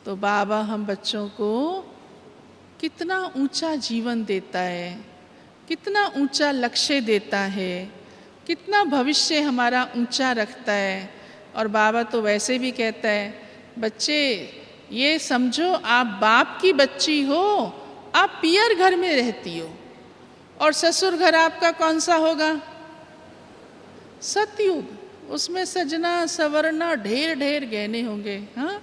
तो बाबा हम बच्चों को कितना ऊंचा जीवन देता है, कितना ऊंचा लक्ष्य देता है, कितना भविष्य हमारा ऊंचा रखता है। और बाबा तो वैसे भी कहता है, बच्चे ये समझो आप बाप की बच्ची हो, आप पियर घर में रहती हो, और ससुर घर आपका कौन सा होगा? सतयुग। उसमें सजना सवरना ढेर ढेर गहने होंगे। हाँ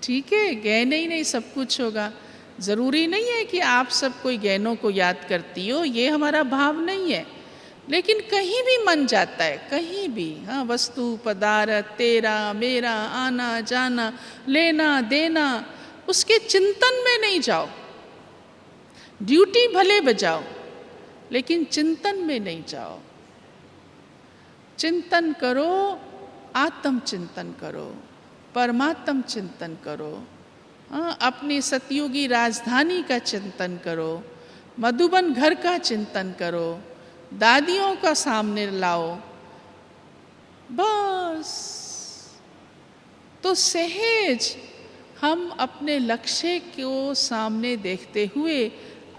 ठीक है, गहने ही नहीं सब कुछ होगा। ज़रूरी नहीं है कि आप सब कोई गहनों को याद करती हो, ये हमारा भाव नहीं है। लेकिन कहीं भी मन जाता है, कहीं भी, हाँ, वस्तु पदार्थ, तेरा मेरा, आना जाना, लेना देना, उसके चिंतन में नहीं जाओ। ड्यूटी भले बजाओ, लेकिन चिंतन में नहीं जाओ। चिंतन करो, आत्म चिंतन करो, परमात्म चिंतन करो। हाँ, अपनी सतयुगी राजधानी का चिंतन करो, मधुबन घर का चिंतन करो, दादियों का सामने लाओ, बस। तो सहज हम अपने लक्ष्य को सामने देखते हुए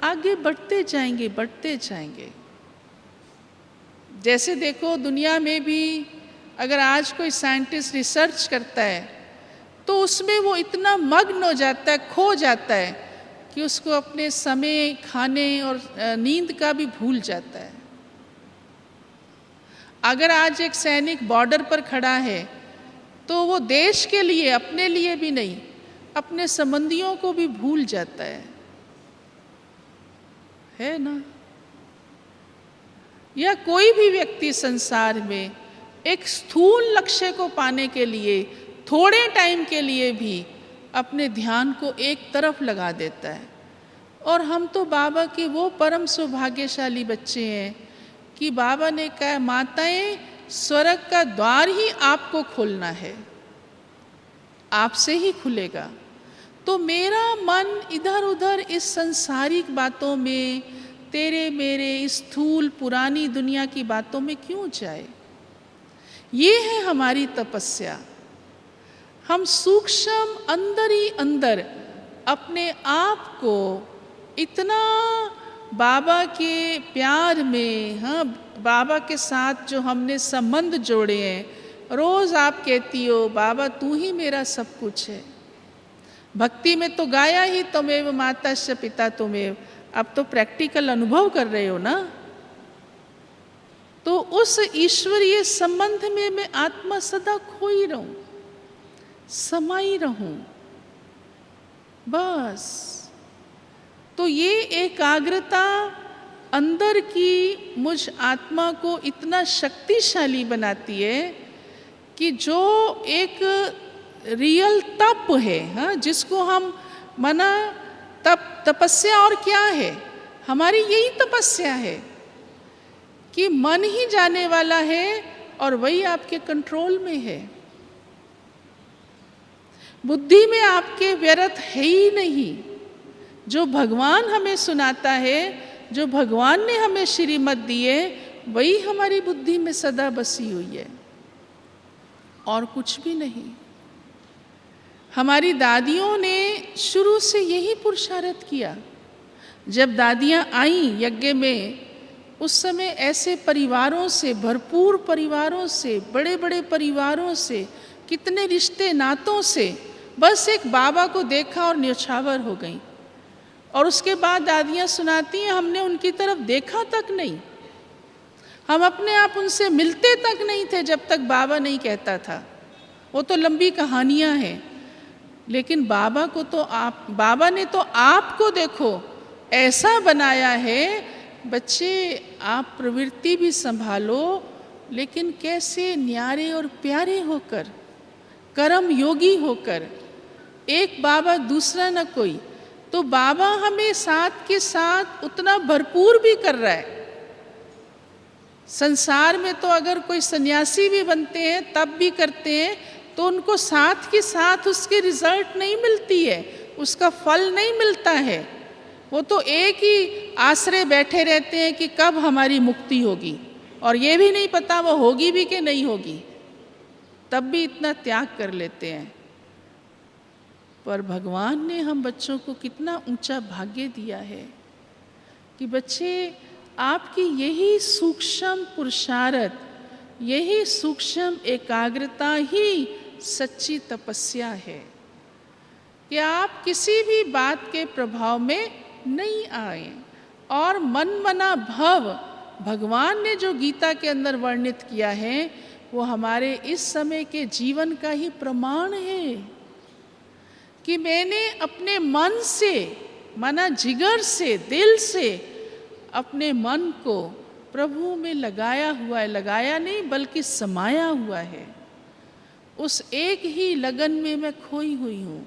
आगे बढ़ते जाएंगे, बढ़ते जाएंगे। जैसे देखो दुनिया में भी अगर आज कोई साइंटिस्ट रिसर्च करता है तो उसमें वो इतना मग्न हो जाता है, खो जाता है कि उसको अपने समय, खाने और नींद का भी भूल जाता है। अगर आज एक सैनिक बॉर्डर पर खड़ा है तो वो देश के लिए, अपने लिए भी नहीं, अपने संबंधियों को भी भूल जाता है ना? या कोई भी व्यक्ति संसार में एक स्थूल लक्ष्य को पाने के लिए थोड़े टाइम के लिए भी अपने ध्यान को एक तरफ लगा देता है। और हम तो बाबा के वो परम सौभाग्यशाली बच्चे हैं कि बाबा ने कहा, माताएं, स्वर्ग का द्वार ही आपको खोलना है, आपसे ही खुलेगा। तो मेरा मन इधर उधर इस संसारिक बातों में, तेरे मेरे स्थूल पुरानी दुनिया की बातों में क्यों जाए? ये है हमारी तपस्या। हम सूक्ष्म अंदर ही अंदर अपने आप को इतना बाबा के प्यार में, हाँ, बाबा के साथ जो हमने संबंध जोड़े हैं। रोज़ आप कहती हो, बाबा तू ही मेरा सब कुछ है। भक्ति में तो गाया ही त्वमेव माताश्च पिता त्वमेव, अब तो प्रैक्टिकल अनुभव कर रहे हो ना। तो उस ईश्वरीय संबंध में मैं आत्मा सदा खोई रहूं, समाई रहूं, बस। तो ये एकाग्रता अंदर की मुझ आत्मा को इतना शक्तिशाली बनाती है कि जो एक रियल तप है, हाँ, जिसको हम मना तपस्या और क्या है, हमारी यही तपस्या है कि मन ही जाने वाला है और वही आपके कंट्रोल में है। बुद्धि में आपके व्यर्थ है ही नहीं। जो भगवान हमें सुनाता है, जो भगवान ने हमें श्रीमत दी है, वही हमारी बुद्धि में सदा बसी हुई है और कुछ भी नहीं। हमारी दादियों ने शुरू से यही पुरुषार्थ किया। जब दादियाँ आईं यज्ञ में, उस समय ऐसे परिवारों से, भरपूर परिवारों से, बड़े बड़े परिवारों से, कितने रिश्ते नातों से, बस एक बाबा को देखा और न्यौछावर हो गई। और उसके बाद दादियाँ सुनाती हैं हमने उनकी तरफ देखा तक नहीं, हम अपने आप उनसे मिलते तक नहीं थे जब तक बाबा नहीं कहता था। वो तो लंबी कहानियाँ हैं, लेकिन बाबा ने तो आपको देखो ऐसा बनाया है, बच्चे आप प्रवृत्ति भी संभालो, लेकिन कैसे न्यारे और प्यारे होकर, कर्म योगी होकर, एक बाबा दूसरा न कोई। तो बाबा हमें साथ के साथ उतना भरपूर भी कर रहा है। संसार में तो अगर कोई सन्यासी भी बनते हैं तब भी करते हैं, तो उनको साथ के साथ उसके रिजल्ट नहीं मिलती है, उसका फल नहीं मिलता है। वो तो एक ही आश्रय बैठे रहते हैं कि कब हमारी मुक्ति होगी, और ये भी नहीं पता वो होगी भी कि नहीं होगी, तब भी इतना त्याग कर लेते हैं। पर भगवान ने हम बच्चों को कितना ऊंचा भाग्य दिया है कि बच्चे आपकी यही सूक्ष्म पुरुषार्थ, यही सूक्ष्म एकाग्रता ही सच्ची तपस्या है कि आप किसी भी बात के प्रभाव में नहीं आए। और मन मना भव भगवान ने जो गीता के अंदर वर्णित किया है वो हमारे इस समय के जीवन का ही प्रमाण है कि मैंने अपने मन से, माना जिगर से, दिल से अपने मन को प्रभु में लगाया हुआ है, लगाया नहीं बल्कि समाया हुआ है। उस एक ही लगन में मैं खोई हुई हूँ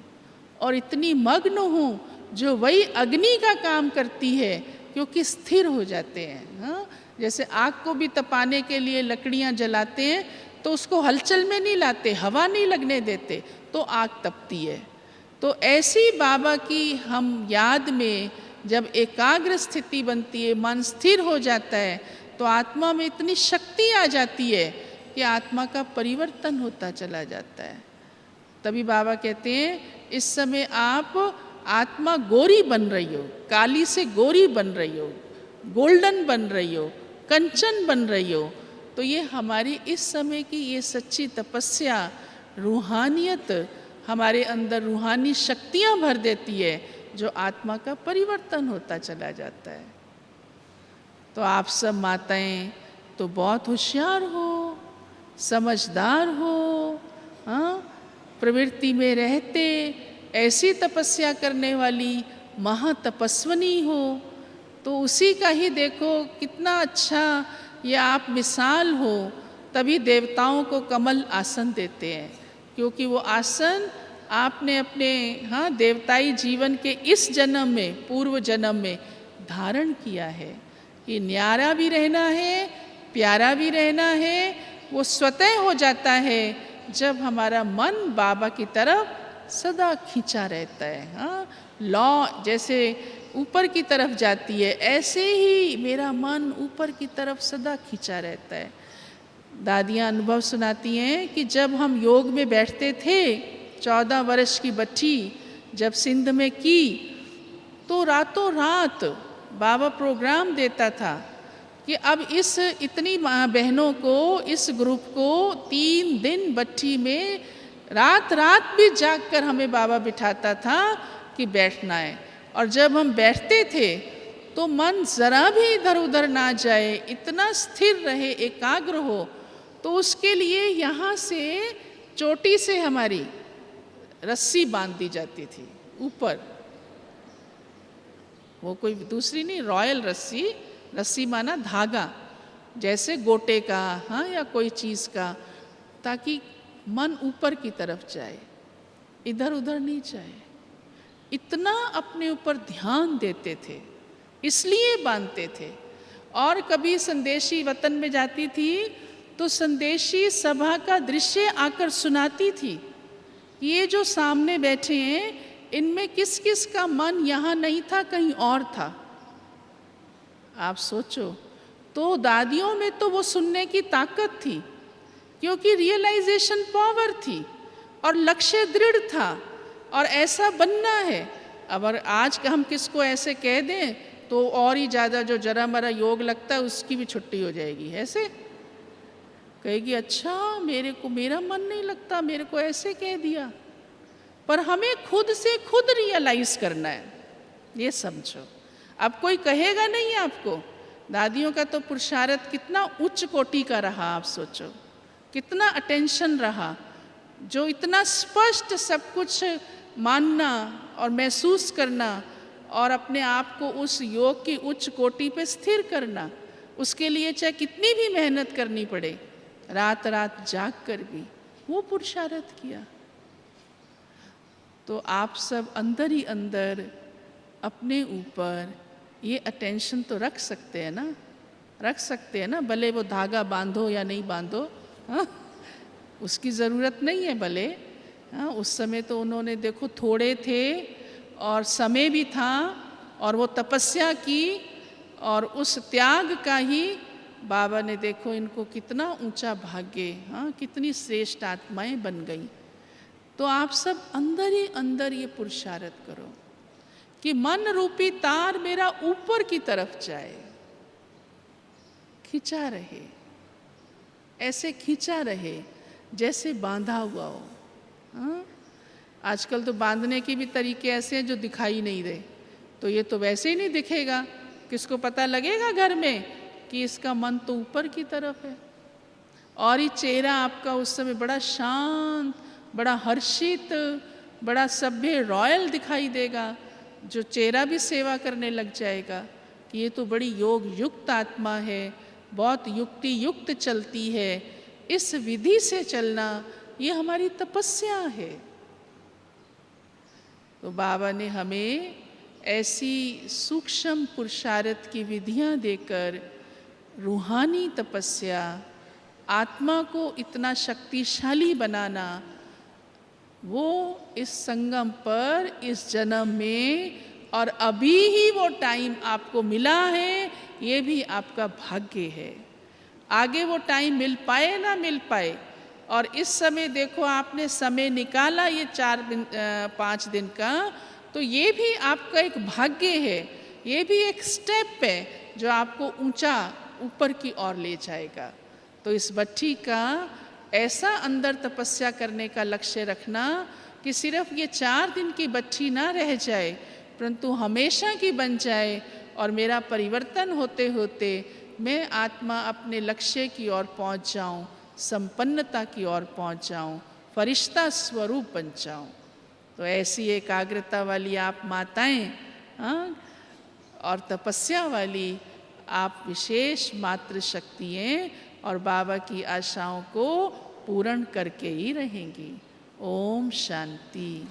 और इतनी मग्न हूँ जो वही अग्नि का काम करती है, क्योंकि स्थिर हो जाते हैं। हाँ, जैसे आग को भी तपाने के लिए लकड़ियाँ जलाते हैं तो उसको हलचल में नहीं लाते, हवा नहीं लगने देते, तो आग तपती है। तो ऐसी बाबा की हम याद में जब एकाग्र स्थिति बनती है, मन स्थिर हो जाता है, तो आत्मा में इतनी शक्ति आ जाती है कि आत्मा का परिवर्तन होता चला जाता है। तभी बाबा कहते हैं इस समय आप आत्मा गोरी बन रही हो, काली से गोरी बन रही हो, गोल्डन बन रही हो, कंचन बन रही हो। तो ये हमारी इस समय की ये सच्ची तपस्या, रूहानियत हमारे अंदर रूहानी शक्तियाँ भर देती है, जो आत्मा का परिवर्तन होता चला जाता है। तो आप सब माताएं तो बहुत होशियार हो, समझदार हो, हाँ, प्रवृत्ति में रहते ऐसी तपस्या करने वाली महातपस्विनी हो। तो उसी का ही देखो कितना अच्छा ये आप मिसाल हो। तभी देवताओं को कमल आसन देते हैं, क्योंकि वो आसन आपने अपने देवताई जीवन के इस जन्म में, पूर्व जन्म में धारण किया है कि न्यारा भी रहना है, प्यारा भी रहना है। वो स्वतः हो जाता है जब हमारा मन बाबा की तरफ सदा खींचा रहता है। हाँ, लौ जैसे ऊपर की तरफ जाती है, ऐसे ही मेरा मन ऊपर की तरफ सदा खींचा रहता है। दादियाँ अनुभव सुनाती हैं कि जब हम योग में बैठते थे, 14 वर्ष की बच्ची जब सिंध में की, तो रातों रात बाबा प्रोग्राम देता था कि अब इस इतनी बहनों को, इस ग्रुप को 3 दिन बच्ची में रात रात भी जाग कर हमें बाबा बिठाता था कि बैठना है। और जब हम बैठते थे तो मन ज़रा भी इधर उधर ना जाए, इतना स्थिर रहे, एकाग्र हो। तो उसके लिए यहाँ से चोटी से हमारी रस्सी बांध दी जाती थी ऊपर, वो कोई दूसरी नहीं, रॉयल रस्सी, रस्सी माना धागा, जैसे गोटे का, हाँ, या कोई चीज़ का, ताकि मन ऊपर की तरफ जाए, इधर उधर नहीं जाए। इतना अपने ऊपर ध्यान देते थे, इसलिए बांधते थे। और कभी संदेशी वतन में जाती थी तो संदेशी सभा का दृश्य आकर सुनाती थी, ये जो सामने बैठे हैं इनमें किस किस का मन यहाँ नहीं था, कहीं और था। आप सोचो, तो दादियों में तो वो सुनने की ताकत थी, क्योंकि रियलाइजेशन पावर थी और लक्ष्य दृढ़ था और ऐसा बनना है। अगर आज का हम किसको ऐसे कह दें तो और ही ज़्यादा जो जरा मरा योग लगता है उसकी भी छुट्टी हो जाएगी। ऐसे कहेगी अच्छा मेरे को मेरा मन नहीं लगता, मेरे को ऐसे कह दिया। पर हमें खुद से खुद रियलाइज़ करना है, ये समझो। अब कोई कहेगा नहीं आपको। दादियों का तो पुरुषार्थ कितना उच्च कोटि का रहा, आप सोचो कितना अटेंशन रहा, जो इतना स्पष्ट सब कुछ मानना और महसूस करना और अपने आप को उस योग की उच्च कोटि पे स्थिर करना, उसके लिए चाहे कितनी भी मेहनत करनी पड़े, रात रात जाग कर भी वो पुरुषार्थ किया। तो आप सब अंदर ही अंदर अपने ऊपर ये अटेंशन तो रख सकते हैं ना, रख सकते हैं ना, भले वो धागा बांधो या नहीं बांधो, हाँ उसकी ज़रूरत नहीं है भले। हाँ उस समय तो उन्होंने देखो थोड़े थे और समय भी था और वो तपस्या की और उस त्याग का ही बाबा ने देखो इनको कितना ऊंचा भाग्य, हाँ कितनी श्रेष्ठ आत्माएं बन गई। तो आप सब अंदर ही अंदर ये पुरुषार्थ करो कि मन रूपी तार मेरा ऊपर की तरफ जाए, खिंचा रहे, ऐसे खिंचा रहे जैसे बांधा हुआ हो। हाँ आजकल तो बांधने के भी तरीके ऐसे हैं जो दिखाई नहीं दे, तो ये तो वैसे ही नहीं दिखेगा, किसको पता लगेगा घर में कि इसका मन तो ऊपर की तरफ है। और ये चेहरा आपका उस समय बड़ा शांत, बड़ा हर्षित, बड़ा सभ्य रॉयल दिखाई देगा, जो चेहरा भी सेवा करने लग जाएगा कि ये तो बड़ी योग युक्त आत्मा है, बहुत युक्ति युक्त चलती है, इस विधि से चलना ये हमारी तपस्या है। तो बाबा ने हमें ऐसी सूक्ष्म पुरुषार्थ की विधियां देकर रूहानी तपस्या, आत्मा को इतना शक्तिशाली बनाना, वो इस संगम पर इस जन्म में और अभी ही वो टाइम आपको मिला है, ये भी आपका भाग्य है। आगे वो टाइम मिल पाए ना मिल पाए, और इस समय देखो आपने समय निकाला ये 4-5 दिन का, तो ये भी आपका एक भाग्य है, ये भी एक स्टेप है जो आपको ऊंचा ऊपर की ओर ले जाएगा। तो इस बच्ची का ऐसा अंदर तपस्या करने का लक्ष्य रखना कि सिर्फ ये 4 दिन की बच्ची ना रह जाए, परंतु हमेशा की बन जाए और मेरा परिवर्तन होते होते मैं आत्मा अपने लक्ष्य की ओर पहुंच जाऊं, संपन्नता की ओर पहुंच जाऊं, फरिश्ता स्वरूप बन जाऊं। तो ऐसी एकाग्रता वाली आप माताएं, हाँ, और तपस्या वाली आप विशेष मातृ शक्ति हैं और बाबा की आशाओं को पूर्ण करके ही रहेंगी। ओम शांति।